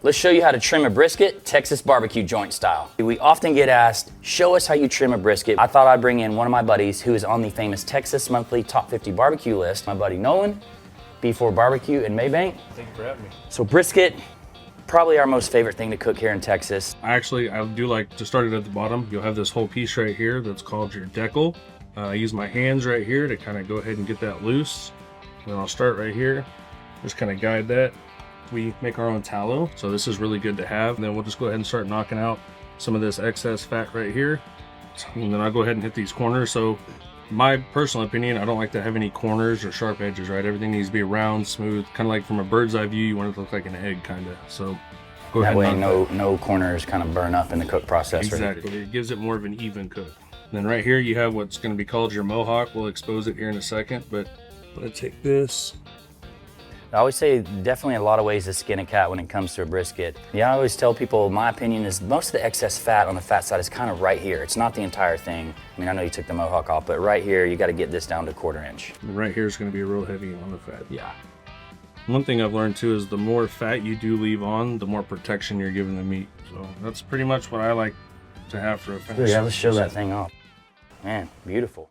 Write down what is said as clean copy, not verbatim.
Let's show you how to trim a brisket, Texas barbecue joint style. We often get asked, show us how you trim a brisket. I thought I'd bring in one of my buddies who is on the famous Texas Monthly Top 50 Barbecue list, my buddy Nolan, B4 Barbecue in Maybank. Thank you for having me. So brisket, probably our most favorite thing to cook here in Texas. I do like to start it at the bottom. You'll have this whole piece right here that's called your decal. I use my hands right here to kind of go ahead and get that loose. And then I'll start right here, just kind of guide that. We make our own tallow, so this is really good to have. And then we'll just go ahead and start knocking out some of this excess fat right here. And then I'll go ahead and hit these corners. So my personal opinion, I don't like to have any corners or sharp edges, right? Everything needs to be round, smooth, kind of like from a bird's eye view, you want it to look like an egg, kind of. So go ahead. That way no corners kind of burn up in the cook process. Exactly, it gives it more of an even cook. And then right here you have what's going to be called your mohawk. We'll expose it here in a second, but I'm going to take this. I always say definitely a lot of ways to skin a cat when it comes to a brisket. Yeah, I always tell people, my opinion is most of the excess fat on the fat side is kind of right here. It's not the entire thing. I mean, I know you took the mohawk off, but right here, you got to get this down to 1/4 inch. And right here is going to be real heavy on the fat. Yeah. One thing I've learned too is the more fat you do leave on, the more protection you're giving the meat. So that's pretty much what I like to have for a finish. Yeah, let's show that thing off. Man, beautiful.